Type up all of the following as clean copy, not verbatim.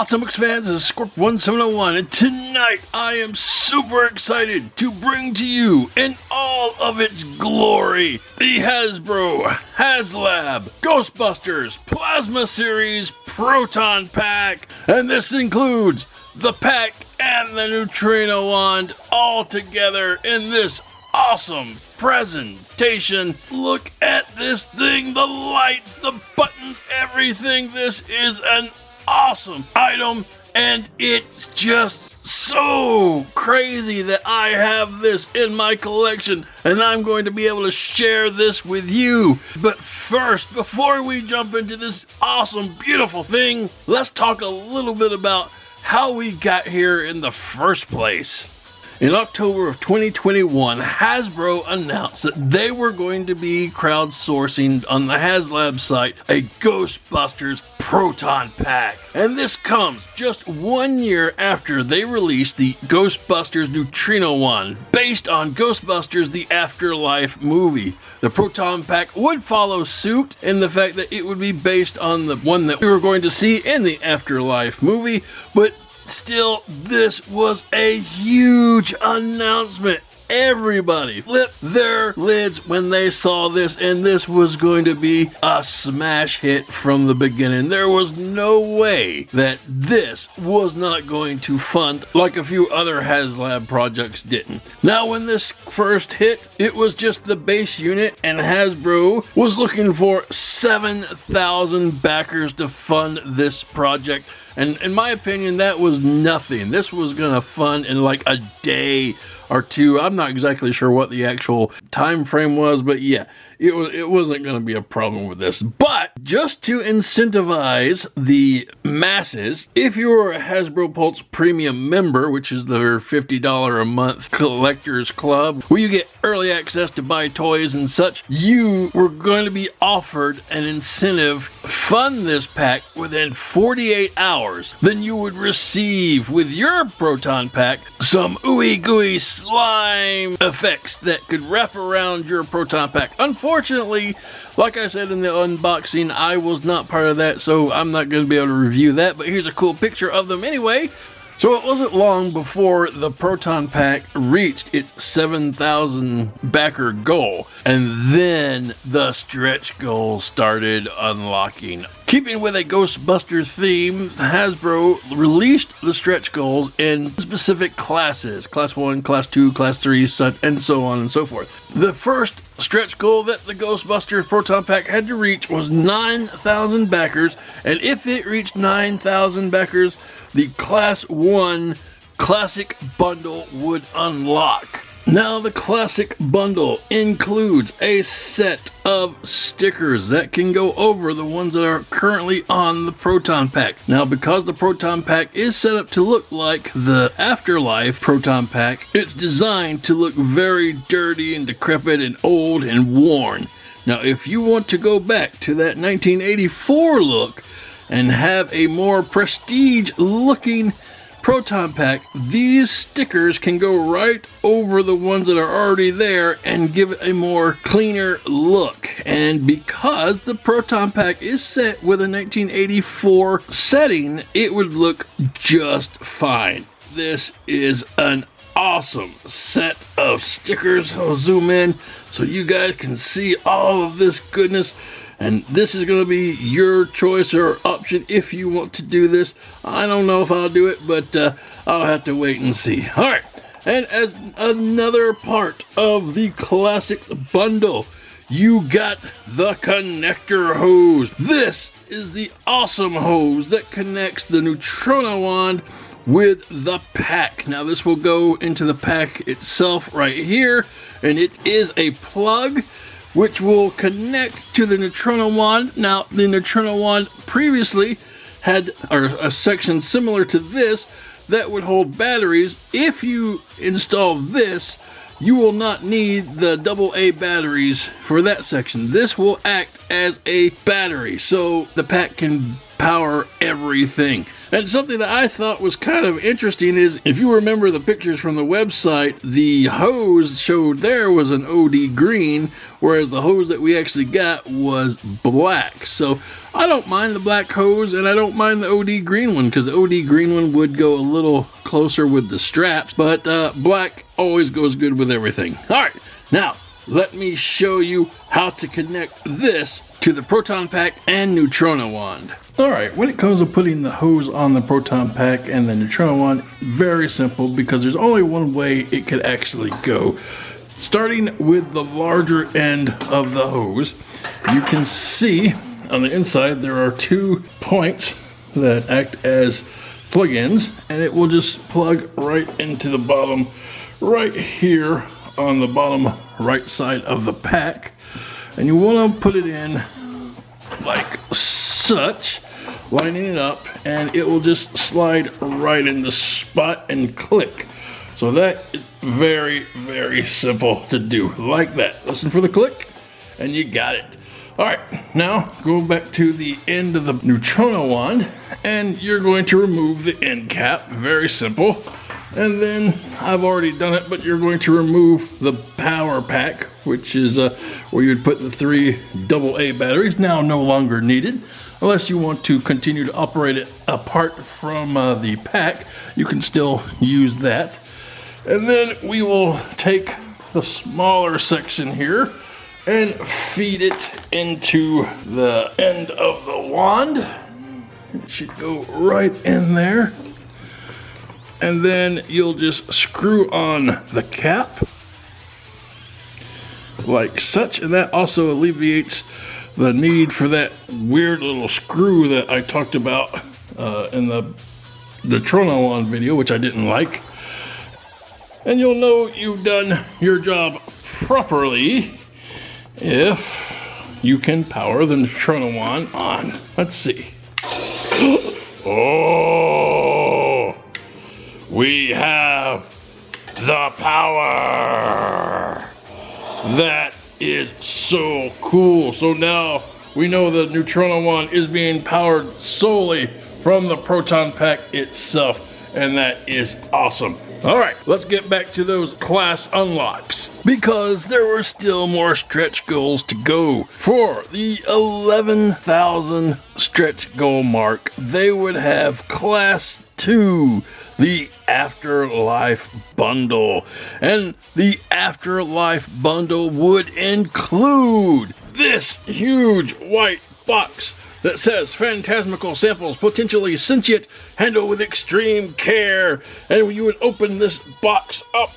Comics fans? This is Scorp1701, and tonight I am super excited to bring to you, in all of its glory, the Hasbro Haslab Ghostbusters Plasma Series Proton Pack, and this includes the pack and the neutrino wand all together in this awesome presentation. Look at this thing, the lights, the buttons, everything. This is an awesome item, and it's just so crazy that I have this in my collection, and I'm going to be able to share this with you. But first, before we jump into this awesome, beautiful thing, let's talk a little bit about how we got here in the first place. In October of 2021, Hasbro announced that they were going to be crowdsourcing on the Haslab site a Ghostbusters Proton Pack. And this comes just 1 year after they released the Ghostbusters Neutrino Wand, based on Ghostbusters The Afterlife movie. The Proton Pack would follow suit in the fact that it would be based on the one that we were going to see in the Afterlife movie, but still, this was a huge announcement. Everybody flipped their lids when they saw this, and this was going to be a smash hit from the beginning. There was no way that this was not going to fund like a few other Haslab projects didn't. Now, when this first hit, it was just the base unit, and Hasbro was looking for 7,000 backers to fund this project. And in my opinion, that was nothing. This was gonna fund in like a day or two. I'm not exactly sure what the actual time frame was, but yeah, it wasn't gonna be a problem with this. But just to incentivize the masses, if you're a Hasbro Pulse Premium member, which is their $50 a month collectors club, where you get early access to buy toys and such, you were going to be offered an incentive. Fund this pack within 48 hours. Then you would receive with your Proton Pack some ooey gooey slime effects that could wrap around your Proton Pack. Unfortunately, like I said in the unboxing, I was not part of that, so I'm not going to be able to review that, but here's a cool picture of them anyway. So it wasn't long before the Proton Pack reached its 7,000 backer goal, and then the stretch goals started unlocking. Keeping with a Ghostbusters theme, Hasbro released the stretch goals in specific classes: Class 1, Class 2, Class 3, and so on and so forth. The first stretch goal that the Ghostbusters Proton Pack had to reach was 9,000 backers, and if it reached 9,000 backers, the Class 1 Classic Bundle would unlock. Now, the Classic Bundle includes a set of stickers that can go over the ones that are currently on the Proton Pack. Now, because the Proton Pack is set up to look like the Afterlife Proton Pack, it's designed to look very dirty and decrepit and old and worn. Now, if you want to go back to that 1984 look and have a more prestige looking Proton Pack, these stickers can go right over the ones that are already there and give it a more cleaner look. And because the Proton Pack is set with a 1984 setting, it would look just fine. This is an awesome set of stickers. I'll zoom in so you guys can see all of this goodness. And this is going to be your choice or option if you want to do this. I don't know if I'll do it, but I'll have to wait and see. All right, and as another part of the Classics bundle, you got the connector hose. This is the awesome hose that connects the neutrino wand with the pack. Now, this will go into the pack itself right here, and it is a plug which will connect to the neutrino wand. Now, the neutrino wand previously had a section similar to this that would hold batteries. If you install this, you will not need the AA batteries for that section. This will act as a battery, so the pack can power everything. And something that I thought was kind of interesting is, if you remember the pictures from the website, the hose showed there was an OD green, whereas the hose that we actually got was black. So I don't mind the black hose, and I don't mind the OD green one, because the OD green one would go a little closer with the straps, but black always goes good with everything. All right, now let me show you how to connect this to the Proton Pack and Neutrona Wand. Alright, when it comes to putting the hose on the Proton Pack and the Neutrona Wand, very simple, because there's only one way it could actually go. Starting with the larger end of the hose, you can see on the inside there are 2 points that act as plug-ins, and it will just plug right into the bottom right here on the bottom right side of the pack. And you want to put it in like such, lining it up, and it will just slide right in the spot and click. So that is very, very simple to do, like that. Listen for the click, and you got it. All right, now go back to the end of the Neutrona Wand, and you're going to remove the end cap. Very simple. And then, I've already done it, but you're going to remove the power pack, which is where you'd put the 3 AA batteries, now no longer needed. Unless you want to continue to operate it apart from the pack, you can still use that. And then we will take the smaller section here and feed it into the end of the wand. It should go right in there. And then you'll just screw on the cap like such, and that also alleviates the need for that weird little screw that I talked about in the Neutrona Wand video, which I didn't like. And you'll know you've done your job properly if you can power the Neutrona Wand on. Let's see. Oh! We have the power! That is so cool. So now we know the Neutrona Wand is being powered solely from the Proton Pack itself, and that is awesome. All right, let's get back to those class unlocks, because there were still more stretch goals to go. For the 11,000 stretch goal mark, they would have class 2, the Afterlife Bundle. And the Afterlife Bundle would include this huge white box that says Phantasmical Samples, potentially sentient, handle with extreme care. And you would open this box up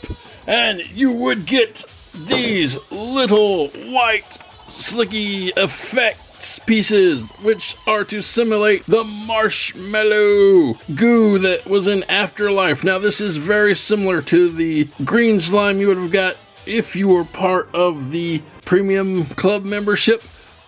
and you would get these little white slicky effects pieces, which are to simulate the marshmallow goo that was in Afterlife. Now this is very similar to the green slime you would have got if you were part of the premium club membership,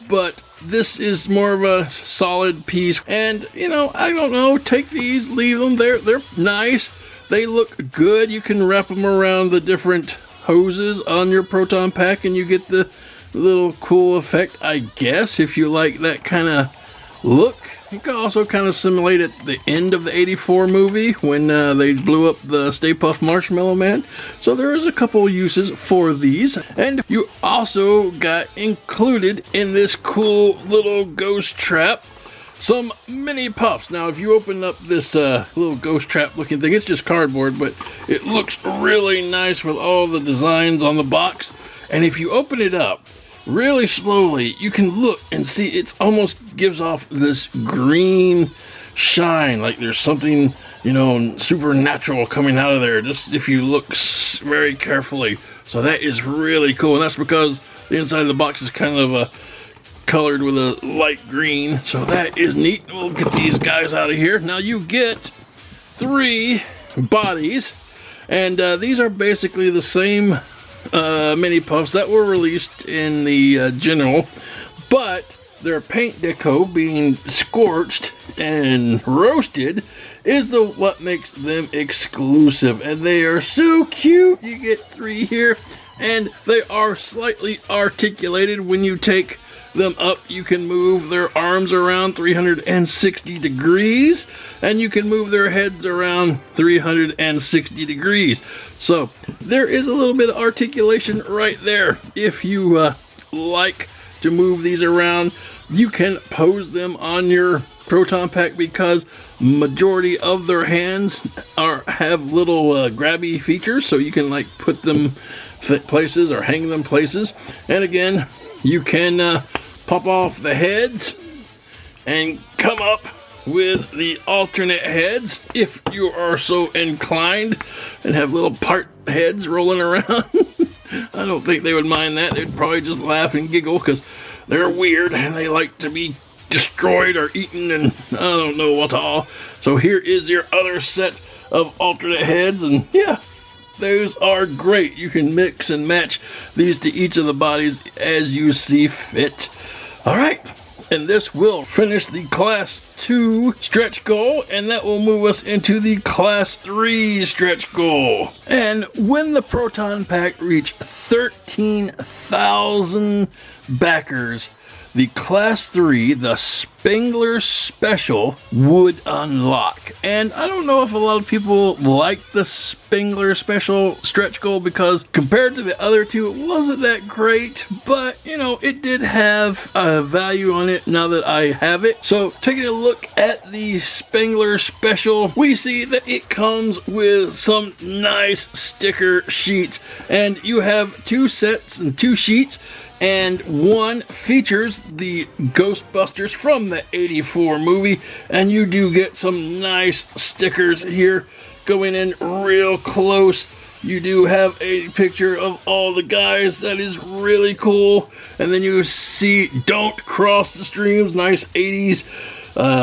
but this is more of a solid piece. And you know, I don't know, take these, leave them there. They're nice, they look good. You can wrap them around the different hoses on your Proton Pack and you get the little cool effect, I guess, if you like that kind of look. You can also kind of simulate at the end of the '84 movie when they blew up the Stay Puft Marshmallow Man. So there is a couple uses for these. And you also got included in this cool little ghost trap some mini puffs. Now if you open up this little ghost trap looking thing, it's just cardboard, but it looks really nice with all the designs on the box. And if you open it up really slowly, you can look and see it almost gives off this green shine, like there's something, you know, supernatural coming out of there, just if you look very carefully. So that is really cool, and that's because the inside of the box is kind of colored with a light green. So that is neat. We'll get these guys out of here. Now you get 3 bodies, and these are basically the same mini puffs that were released in the general, but their paint deco being scorched and roasted is what makes them exclusive, and they are so cute. You get 3 here, and they are slightly articulated when you take them up, you can move their arms around 360 degrees, and you can move their heads around 360 degrees. So there is a little bit of articulation right there. If you like to move these around, you can pose them on your Proton Pack, because majority of their hands have little grabby features, so you can like put them places or hang them places. And again, you can pop off the heads and come up with the alternate heads if you are so inclined, and have little part heads rolling around. I don't think they would mind that. They'd probably just laugh and giggle because they're weird and they like to be destroyed or eaten, and I don't know what all. So here is your other set of alternate heads, and yeah, those are great. You can mix and match these to each of the bodies as you see fit. All right, and this will finish the Class 2 stretch goal, and that will move us into the Class 3 stretch goal. And when the Proton Pack reach 13,000 backers, the Class 3, the Spengler Special, would unlock. And I don't know if a lot of people like the Spengler Special stretch goal, because compared to the other two, it wasn't that great. But, you know, it did have a value on it now that I have it. So, taking a look at the Spengler Special, we see that it comes with some nice sticker sheets. And you have 2 sets and 2 sheets. And one features the Ghostbusters from the '84 movie, and you do get some nice stickers here going in real close. You do have a picture of all the guys. That is really cool. And then you see "Don't Cross the Streams," nice 80s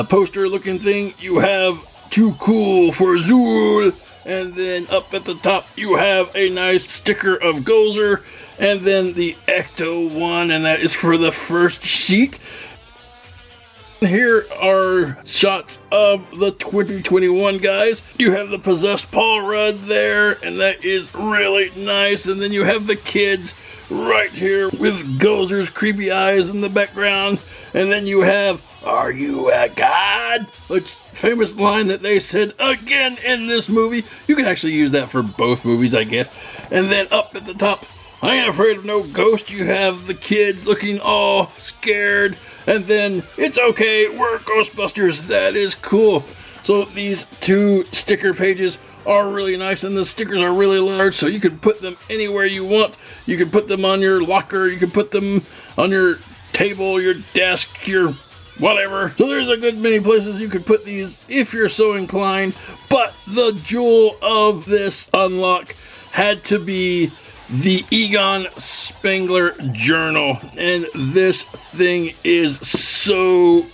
poster looking thing. You have "Too Cool for Zool." And then up at the top, you have a nice sticker of Gozer. And then the Ecto one, and that is for the first sheet. Here are shots of the 2021 guys. You have the possessed Paul Rudd there, and that is really nice. And then you have the kids right here with Gozer's creepy eyes in the background. And then you have "Are you a god?" which famous line that they said again in this movie. You can actually use that for both movies, I guess. And then up at the top, "I ain't afraid of no ghost." You have the kids looking all scared. And then "It's okay, we're Ghostbusters." That is cool. So these 2 sticker pages are really nice, and the stickers are really large, so you can put them anywhere you want. You can put them on your locker, you can put them on your table, your desk, your whatever. So there's a good many places you could put these if you're so inclined. But the jewel of this unlock had to be the Egon Spengler Journal. And this thing is so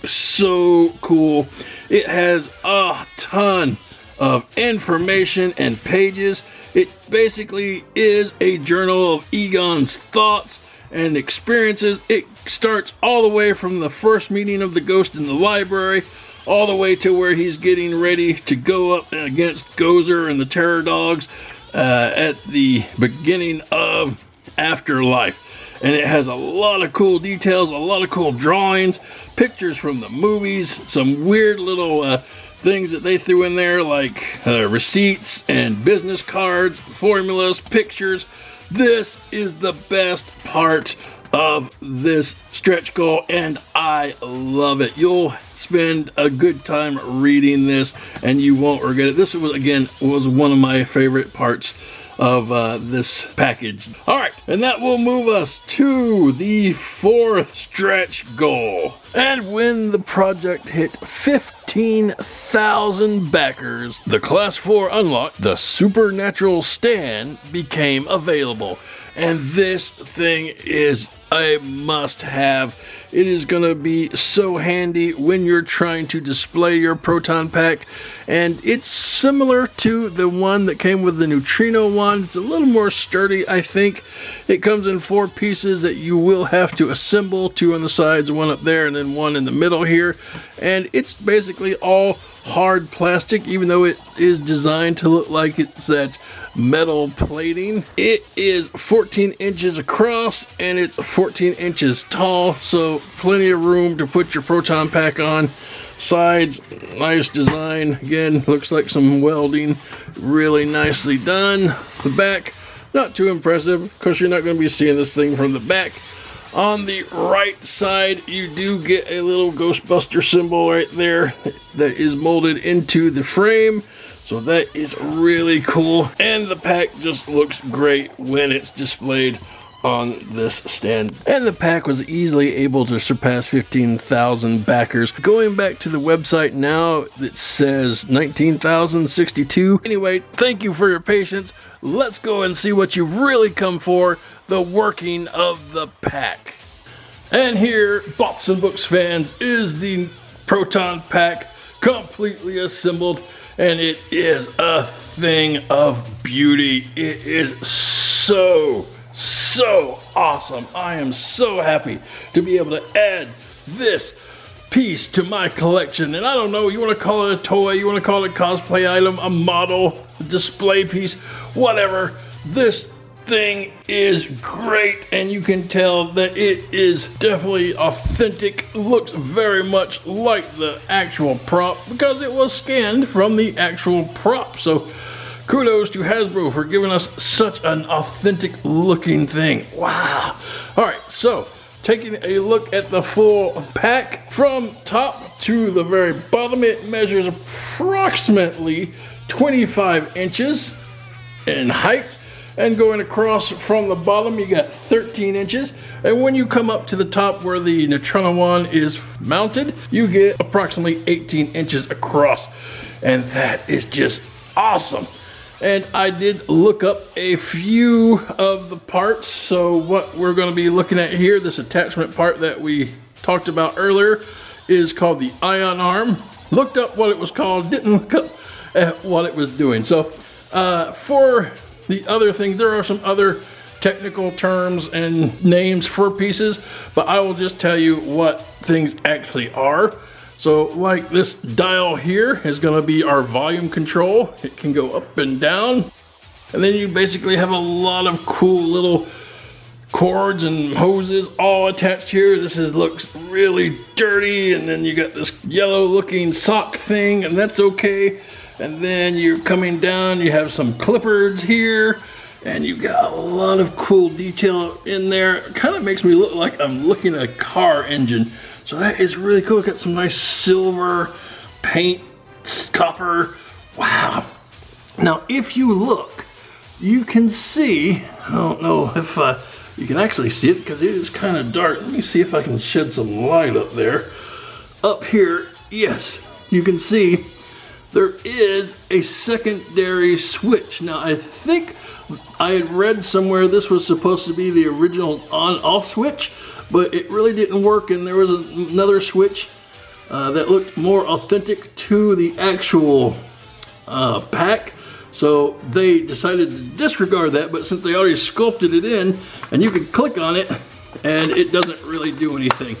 cool. It has a ton of information and pages. It basically is a journal of Egon's thoughts and experiences. It starts all the way from the first meeting of the ghost in the library, all the way to where he's getting ready to go up against Gozer and the Terror Dogs at the beginning of Afterlife. And it has a lot of cool details, a lot of cool drawings, pictures from the movies, some weird little things that they threw in there, like receipts and business cards, formulas, pictures. This is the best part of this stretch goal, and I love it. You'll spend a good time reading this, and you won't regret it. This was one of my favorite parts of this package. All right, and that will move us to the 4th stretch goal. And when the project hit 15,000 backers, the Class 4 unlock, the Supernatural Stand, became available. And this thing is a must-have. It is going to be so handy when you're trying to display your Proton Pack. And it's similar to the one that came with the Neutrino one. It's a little more sturdy, I think. It comes in 4 pieces that you will have to assemble, 2 on the sides, 1 up there, and then 1 in the middle here. And it's basically all hard plastic, even though it is designed to look like it's that metal plating. It is 14 inches across and it's 14 inches tall, so So plenty of room to put your proton pack on. Sides, nice design. Again, looks like some welding. Really nicely done. The back, not too impressive because you're not going to be seeing this thing from the back. On the right side, you do get a little Ghostbuster symbol right there that is molded into the frame. So that is really cool. And the pack just looks great when it's displayed on this stand. And the pack was easily able to surpass 15,000 backers. Going back to the website now, it says 19,062. Anyway, thank you for your patience. Let's go and see what you've really come for, the working of the pack. And here, Bots and Books fans, is the Proton pack completely assembled, and it is a thing of beauty. It is so awesome. I am so happy to be able to add this piece to my collection. And I don't know, you want to call it a toy, you want to call it a cosplay item, a model, a display piece, whatever. This thing is great, and you can tell that it is definitely authentic. Looks very much like the actual prop because it was scanned from the actual prop. So kudos to Hasbro for giving us such an authentic looking thing. Wow. All right, so taking a look at the full pack from top to the very bottom, it measures approximately 25 inches in height. And going across from the bottom, you got 13 inches. And when you come up to the top where the Neutronowan is mounted, you get approximately 18 inches across. And that is just awesome. And I did look up a few of the parts. So what we're going to be looking at here, this attachment part that we talked about earlier, is called the ion arm. Looked up what it was called, didn't look up at what it was doing. So for the other thing, there are some other technical terms and names for pieces, but I will just tell you what things actually are. So like this dial here is going to be our volume control. It can go up and down. And then you basically have a lot of cool little cords and hoses all attached here. This looks really dirty. And then you got this yellow looking sock thing, and that's okay. And then you're coming down, you have some clippers here, and you got a lot of cool detail in there. It kind of makes me look like I'm looking at a car engine. So that is really cool. Got some nice silver paint, copper. Wow. Now, if you look, you can see, I don't know if you can actually see it because it is kind of dark. Let me see if I can shed some light up there. Up here, yes, you can see there is a secondary switch. Now, I think I had read somewhere this was supposed to be the original on-off switch, but it really didn't work, and there was another switch that looked more authentic to the actual pack. So they decided to disregard that, but since they already sculpted it in, and you can click on it, and it doesn't really do anything.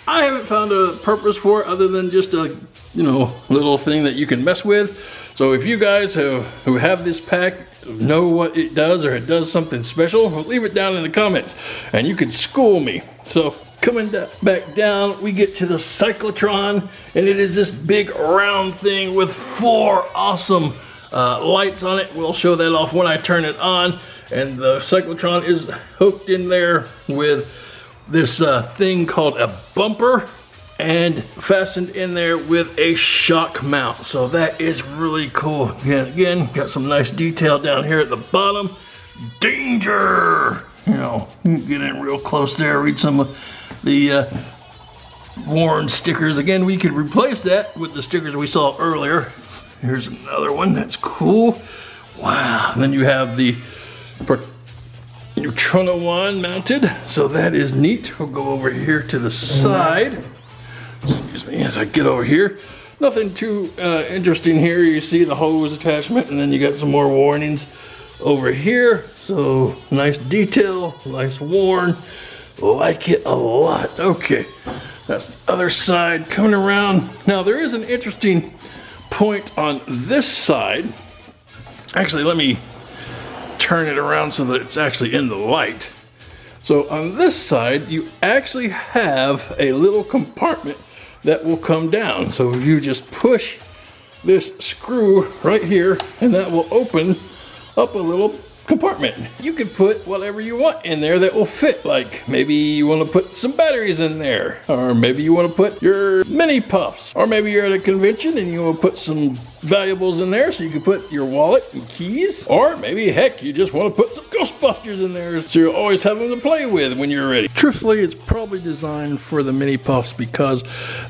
I haven't found a purpose for it other than just a, little thing that you can mess with. So if you guys who have this pack know what it does, or it does something special, leave it down in the comments and you can school me. So coming back down, we get to the cyclotron, and it is this big round thing with 4 awesome lights on it. We'll show that off when I turn it on. And the cyclotron is hooked in there with this thing called a bumper, and fastened in there with a shock mount. So that is really cool. Again, got some nice detail down here at the bottom. Danger! You can get in real close there, read some of the worn stickers. Again, we could replace that with the stickers we saw earlier. Here's another one that's cool. Wow. And then you have the Neutronowan mounted, so that is neat. We'll go over here to the side. Excuse me as I get over here. Nothing too interesting here. You see the hose attachment, and then you got some more warnings over here. So nice detail, nice worn. Like it a lot. Okay, that's the other side coming around. Now there is an interesting point on this side. Actually, let me turn it around so that it's actually in the light. So on this side, you actually have a little compartment that will come down. So you just push this screw right here and that will open up a little compartment. You could put whatever you want in there that will fit. Like maybe you want to put some batteries in there, or maybe you want to put your mini puffs, or maybe you're at a convention and you want to put some valuables in there so you can put your wallet and keys, or maybe heck you just want to put some Ghostbusters in there so you always have them to play with when you're ready. Truthfully, it's probably designed for the mini puffs because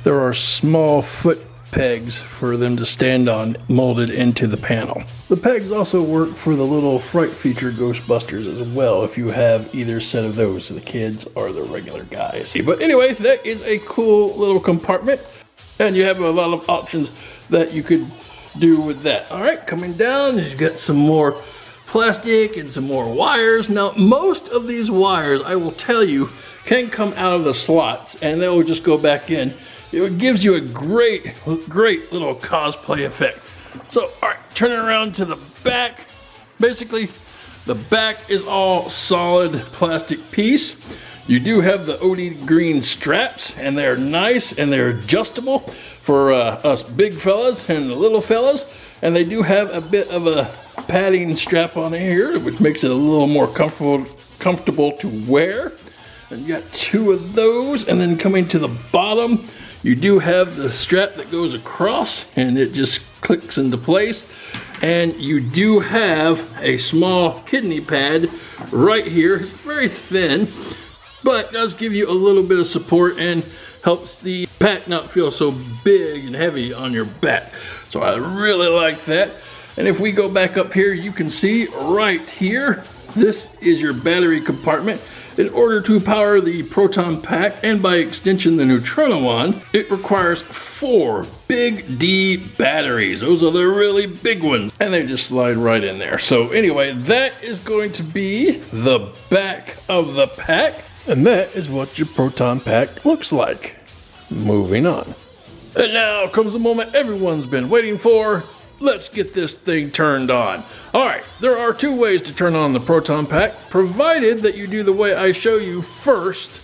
there are small foot pegs for them to stand on molded into the panel. The pegs also work for the little fright feature Ghostbusters as well if you have either set of those, the kids or the regular guys. But anyway, that is a cool little compartment and you have a lot of options that you could do with that. All right, coming down, you've got some more plastic and some more wires. Now, most of these wires, I will tell you, can come out of the slots and they will just go back in. It gives you a great little cosplay effect. So, all right, turn it around to the back. Basically, the back is all solid plastic piece. You do have the OD green straps, and they're nice and they're adjustable for us big fellas and the little fellas. And they do have a bit of a padding strap on here, which makes it a little more comfortable to wear. And you got two of those, and then coming to the bottom, you do have the strap that goes across and it just clicks into place. And you do have a small kidney pad right here. It's very thin, but does give you a little bit of support and helps the pack not feel so big and heavy on your back. So I really like that. And if we go back up here, you can see right here, this is your battery compartment. In order to power the Proton pack, and by extension the Neutrino one, it requires 4 big D batteries. Those are the really big ones, and they just slide right in there. So anyway, that is going to be the back of the pack, and that is what your Proton pack looks like. Moving on. And now comes the moment everyone's been waiting for. Let's get this thing turned on. All right, there are 2 ways to turn on the Proton pack, provided that you do the way I show you first,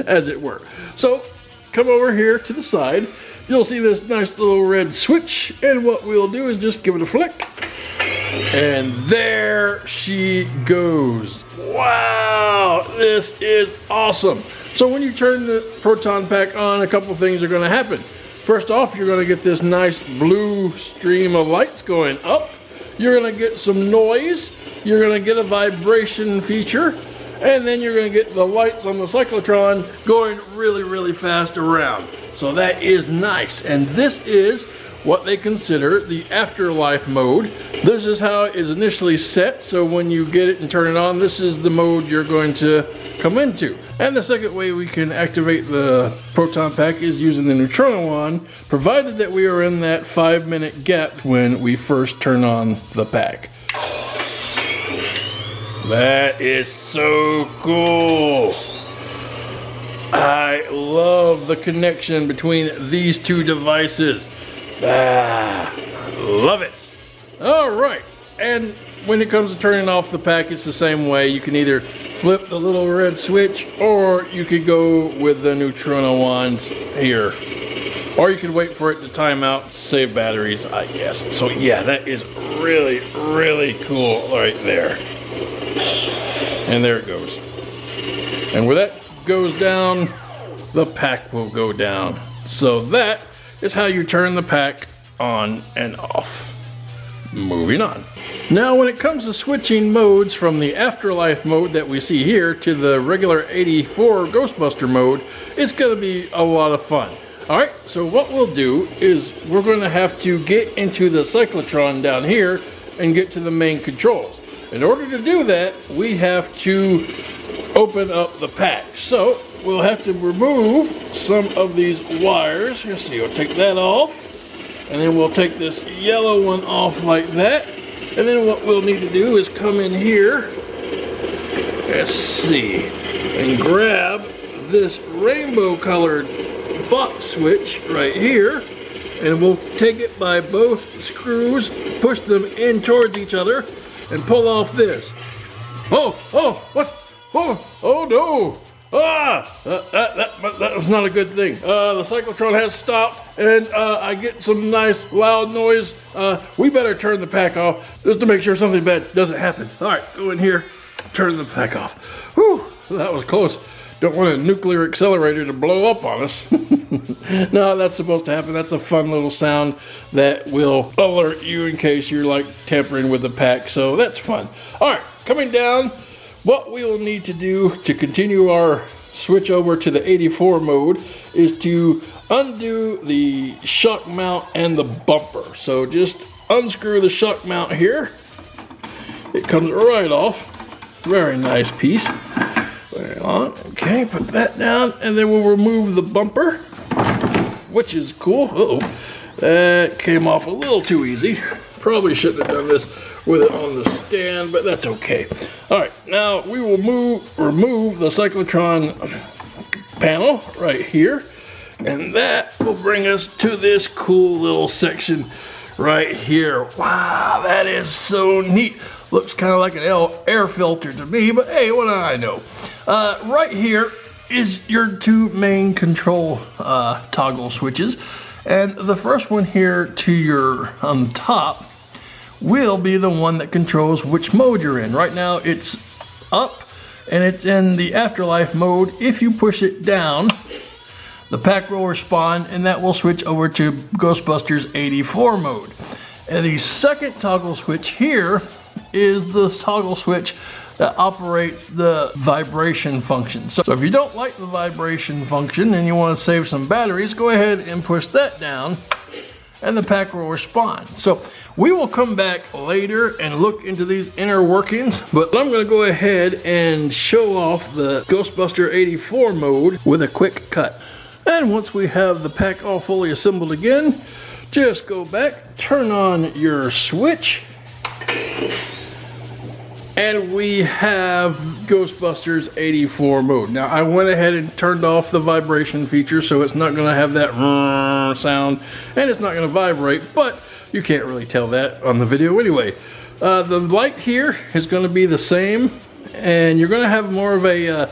as it were. So come over here to the side. You'll see this nice little red switch, and what we'll do is just give it a flick. And there she goes. Wow, this is awesome. So when you turn the Proton pack on, a couple things are gonna happen. First off, you're going to get this nice blue stream of lights going up. You're going to get some noise. You're going to get a vibration feature. And then you're going to get the lights on the cyclotron going really, really fast around. So that is nice. And this is what they consider the afterlife mode. This is how it is initially set. So when you get it and turn it on, this is the mode you're going to come into. And the second way we can activate the Proton pack is using the Neutrino one, provided that we are in that 5-minute gap when we first turn on the pack. That is so cool. I love the connection between these 2 devices. Love it. All right, and when it comes to turning off the pack, it's the same way. You can either flip the little red switch, or you could go with the Neutrino wand here, or you could wait for it to time out, save batteries, I guess. So yeah, that is really, really cool right there. And there it goes. And where that goes down, the pack will go down. So that is how you turn the pack on and off. Moving on. Now when it comes to switching modes from the afterlife mode that we see here to the regular 84 Ghostbuster mode, it's going to be a lot of fun. Alright, so what we'll do is we're going to have to get into the cyclotron down here and get to the main controls. In order to do that, we have to open up the pack. So we'll have to remove some of these wires. You'll see, we'll take that off, and then we'll take this yellow one off like that. And then what we'll need to do is come in here, let's see, and grab this rainbow colored box switch right here, and we'll take it by both screws, push them in towards each other, and pull off this. Oh, oh no! That was not a good thing. The cyclotron has stopped, and I get some nice loud noise. We better turn the pack off just to make sure something bad doesn't happen. All right, go in here, turn the pack off. Whew, that was close. Don't want a nuclear accelerator to blow up on us. No, that's supposed to happen. That's a fun little sound that will alert you in case you're like tampering with the pack. So that's fun. All right, coming down. What we will need to do to continue our switch over to the 84 mode is to undo the shock mount and the bumper. So just unscrew the shock mount here. It comes right off. Very nice piece. Very long. Okay, put that down, and then we'll remove the bumper, which is cool. Uh-oh, that came off a little too easy. Probably shouldn't have done this with it on the stand, but that's okay. All right, now we will remove the cyclotron panel right here, and that will bring us to this cool little section right here. Wow, that is so neat. Looks kind of like an air filter to me, but hey, what do I know? Right here is your two main control toggle switches, and the first one here to your on the top will be the one that controls which mode you're in. Right now it's up and it's in the afterlife mode. If you push it down, the pack will respond and that will switch over to Ghostbusters 84 mode. And the second toggle switch here is the toggle switch that operates the vibration function. So if you don't like the vibration function and you want to save some batteries, go ahead and push that down and the pack will respond. So we will come back later and look into these inner workings, but I'm going to go ahead and show off the Ghostbuster 84 mode with a quick cut. And once we have the pack all fully assembled again, just go back, turn on your switch, and we have Ghostbusters 84 mode. Now I went ahead and turned off the vibration feature so it's not going to have that sound and it's not going to vibrate, but you can't really tell that on the video anyway. The light here is going to be the same, and you're going to have more of a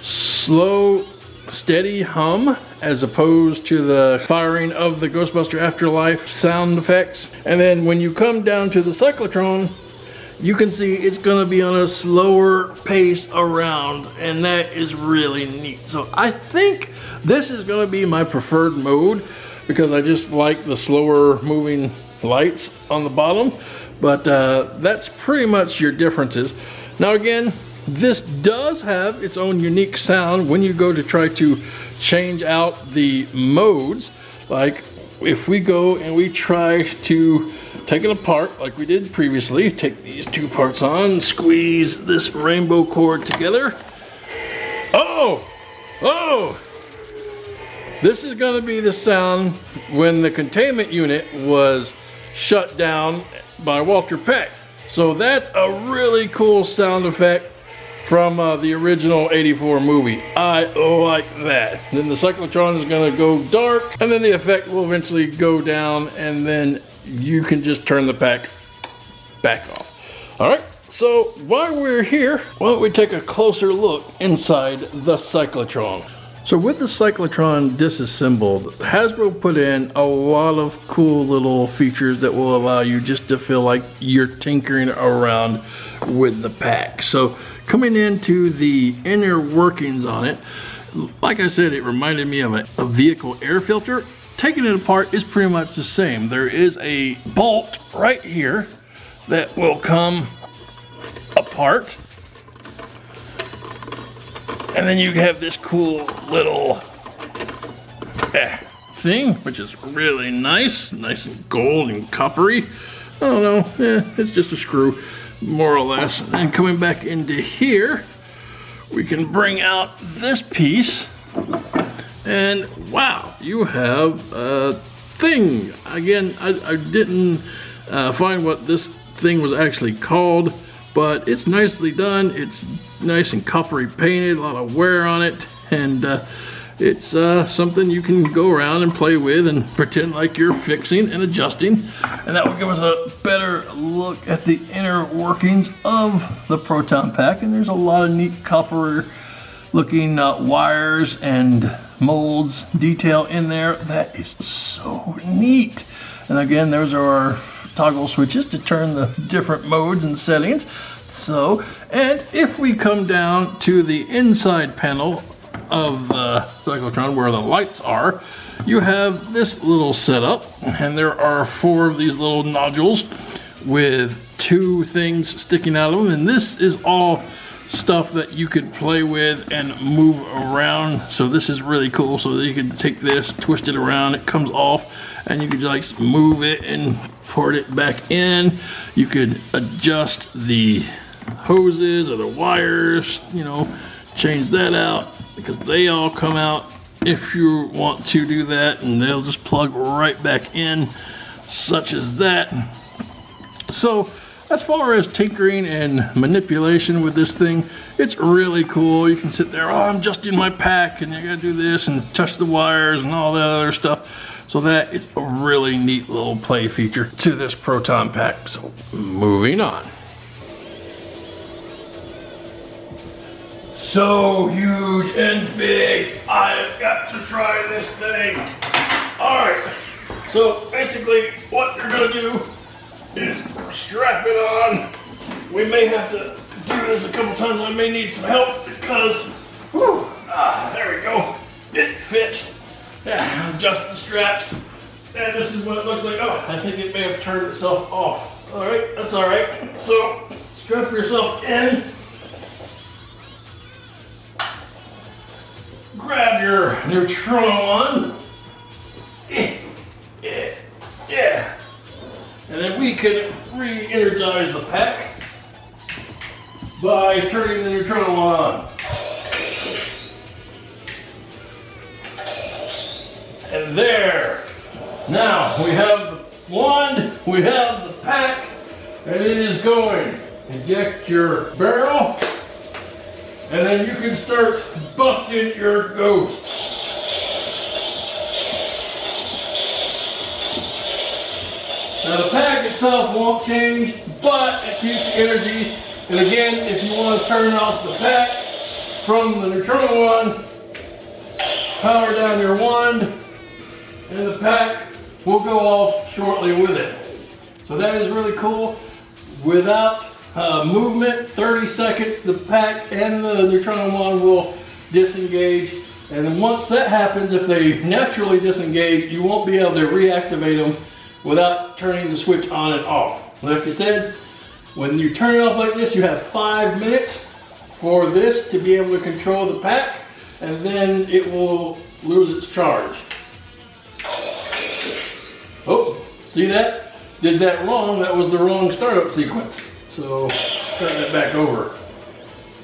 slow, steady hum as opposed to the firing of the Ghostbuster Afterlife sound effects. And then when you come down to the cyclotron, you can see it's going to be on a slower pace around, and that is really neat. So I think this is going to be my preferred mode because I just like the slower moving lights on the bottom, but that's pretty much your differences. Now again, this does have its own unique sound when you go to try to change out the modes. Like if we go and we try to take it apart like we did previously, take these two parts on, squeeze this rainbow cord together. Oh! This is going to be the sound when the containment unit was shut down by Walter Peck. So that's a really cool sound effect from the original 84 movie. I like that. Then the cyclotron is going to go dark, and then the effect will eventually go down, and then you can just turn the pack back off. All right, so while we're here, why don't we take a closer look inside the cyclotron. So with the cyclotron disassembled, Hasbro put in a lot of cool little features that will allow you just to feel like you're tinkering around with the pack. So coming into the inner workings on it, like I said, it reminded me of a vehicle air filter. Taking it apart is pretty much the same. There is a bolt right here that will come apart, and then you have this cool little thing, which is really nice and gold and coppery. I don't know, it's just a screw, more or less. And coming back into here, we can bring out this piece, and wow, you have a thing. Again, I didn't find what this thing was actually called, but it's nicely done. It's nice and coppery painted, a lot of wear on it, and it's something you can go around and play with and pretend like you're fixing and adjusting, and that will give us a better look at the inner workings of the Proton pack. And there's a lot of neat copper looking wires and molds detail in there. That is so neat. And again, those are our toggle switches to turn the different modes and settings. So, and if we come down to the inside panel of the cyclotron where the lights are, you have this little setup, and there are 4 of these little nodules with 2 things sticking out of them, and this is all stuff that you could play with and move around. So this is really cool, so that you can take this, twist it around, it comes off, and you could just move it and port it back in. You could adjust the hoses or the wires, you know, change that out, because they all come out if you want to do that, and they'll just plug right back in, such as that. So as far as tinkering and manipulation with this thing, it's really cool. You can sit there, oh, I'm adjusting my pack, and you gotta do this and touch the wires and all that other stuff. So that is a really neat little play feature to this Proton pack. So moving on. So huge and big, I've got to try this thing. All right, so basically what you're gonna do is strap it on. We may have to do this a couple times. I may need some help because, there we go. It fits. Yeah, adjust the straps. And this is what it looks like. Oh, I think it may have turned itself off. All right, that's all right. So strap yourself in. Grab your neutrino on. Yeah. And then we can re-energize the pack by turning the neutrino on. And there. Now we have the wand, we have the pack, and it is going. Eject your barrel, and then you can start busting your ghost. Now the pack itself won't change, but it keeps the energy. And again, if you want to turn off the pack from the neutrino on, power down your wand, and the pack will go off shortly with it. So that is really cool. Without movement, 30 seconds, the pack and the neutrino wand will disengage. And then once that happens, if they naturally disengage, you won't be able to reactivate them without turning the switch on and off. Like I said, when you turn it off like this, you have 5 minutes for this to be able to control the pack, and then it will lose its charge. Oh, see that? Did that wrong. That was the wrong startup sequence. So start it back over.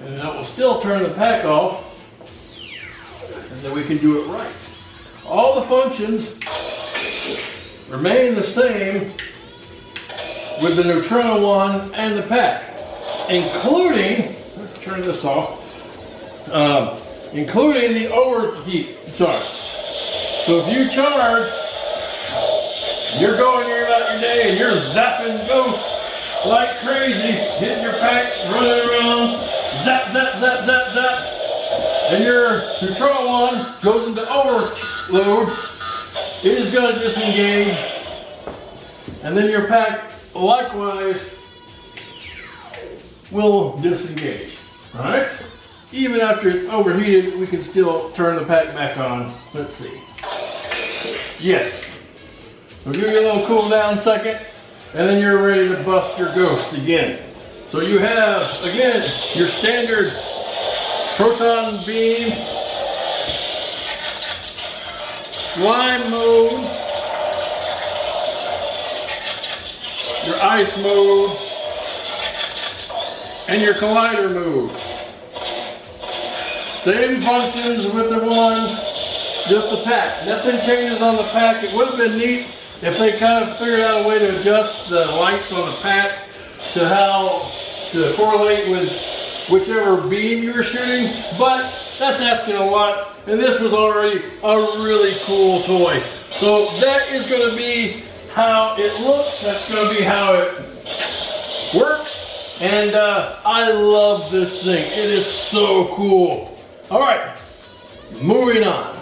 And that will still turn the pack off, and then we can do it right. All the functions remain the same with the neutrino wand and the pack, including, let's turn this off, including the overheat charge. So if you charge, you're going about your day and you're zapping ghosts like crazy, hitting your pack, running around, zap, zap, zap, zap, zap, and your neutrino wand goes into overload, it is going to disengage, and then your pack likewise will disengage. Alright? Even after it's overheated, we can still turn the pack back on. Let's see. Yes. We'll give you a little cool down second, and then you're ready to bust your ghost again. So you have, again, your standard proton beam, slime mode, your ice mode, and your collider mode. Same functions with the one, just the pack. Nothing changes on the pack. It would have been neat if they kind of figured out a way to adjust the lights on the pack to how to correlate with whichever beam you're shooting, but that's asking a lot, and this was already a really cool toy. So that is going to be how it looks. That's going to be how it works. And I love this thing. It is so cool. All right, moving on.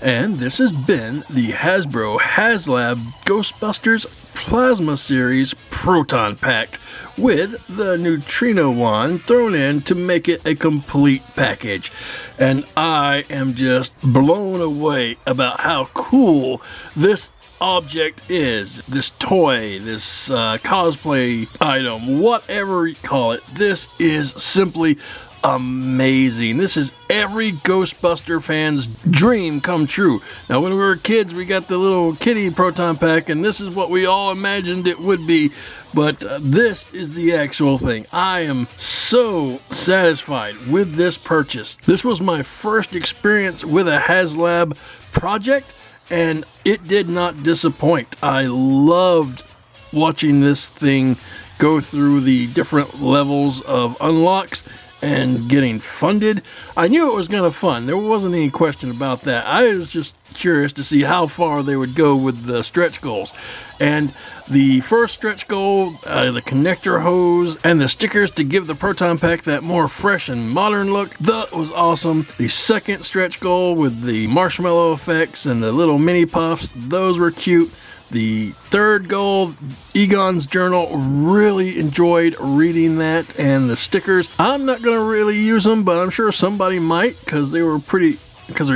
And this has been the Hasbro Haslab Ghostbusters Plasma Series Proton Pack with the neutrino wand thrown in to make it a complete package. And I am just blown away about how cool this object is. This toy, this cosplay item, whatever you call it. This is simply amazing. This is every Ghostbuster fan's dream come true. Now, when we were kids, we got the little kitty proton pack, and this is what we all imagined it would be, but this is the actual thing. I am so satisfied with this purchase. This was my first experience with a Haslab Project, and it did not disappoint. I loved watching this thing go through the different levels of unlocks and getting funded. I knew it was going to fund. There wasn't any question about that. I was just curious to see how far they would go with the stretch goals. And the first stretch goal, the connector hose, and the stickers to give the Proton Pack that more fresh and modern look, that was awesome. The second stretch goal with the marshmallow effects and the little mini puffs, those were cute. The third goal, Egon's Journal, really enjoyed reading that, and the stickers, I'm not going to really use them, but I'm sure somebody might, because they're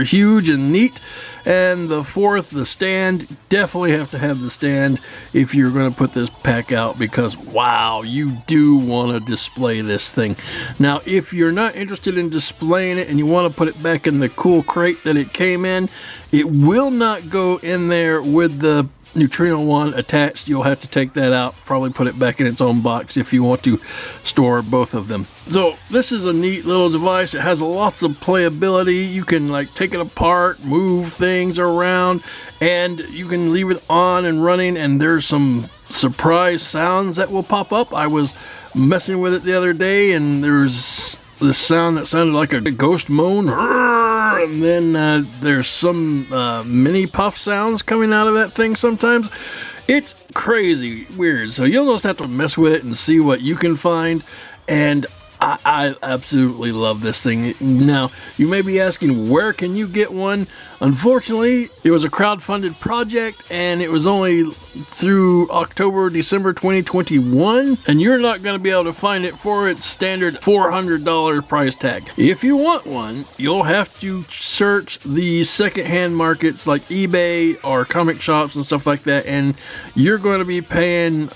huge and neat. And the fourth, the stand, definitely have to have the stand if you're going to put this pack out, because wow, you do want to display this thing. Now, if you're not interested in displaying it and you want to put it back in the cool crate that it came in, it will not go in there with the neutrino wand attached. You'll have to take that out, probably put it back in its own box if you want to store both of them. So this is a neat little device. It has lots of playability. You can like take it apart, move things around, and you can leave it on and running, and there's some surprise sounds that will pop up. I was messing with it the other day, and there's this sound that sounded like a ghost moan, and then there's some mini puff sounds coming out of that thing sometimes. It's crazy weird, so you'll just have to mess with it and see what you can find. And I absolutely love this thing. Now, you may be asking, where can you get one? Unfortunately, it was a crowdfunded project, and it was only through December 2021, and you're not going to be able to find it for its standard $400 price tag. If you want one, you'll have to search the secondhand markets like eBay or comic shops and stuff like that, and you're going to be paying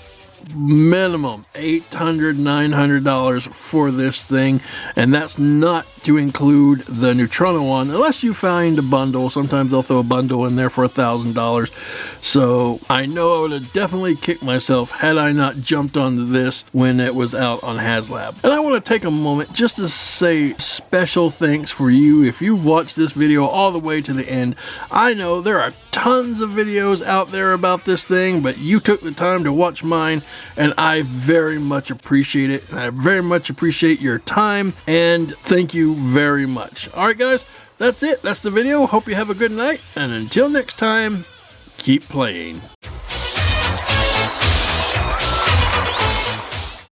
minimum $800-900 for this thing, and that's not to include the neutrino one, unless you find a bundle. Sometimes they'll throw a bundle in there for $1,000. So I know I would have definitely kicked myself had I not jumped onto this when it was out on Haslab. And I want to take a moment just to say special thanks for you if you've watched this video all the way to the end. I know there are tons of videos out there about this thing, but you took the time to watch mine, and I very much appreciate it, and I very much appreciate your time, and thank you very much. All right, guys, that's it. That's the video. Hope you have a good night, and until next time, keep playing.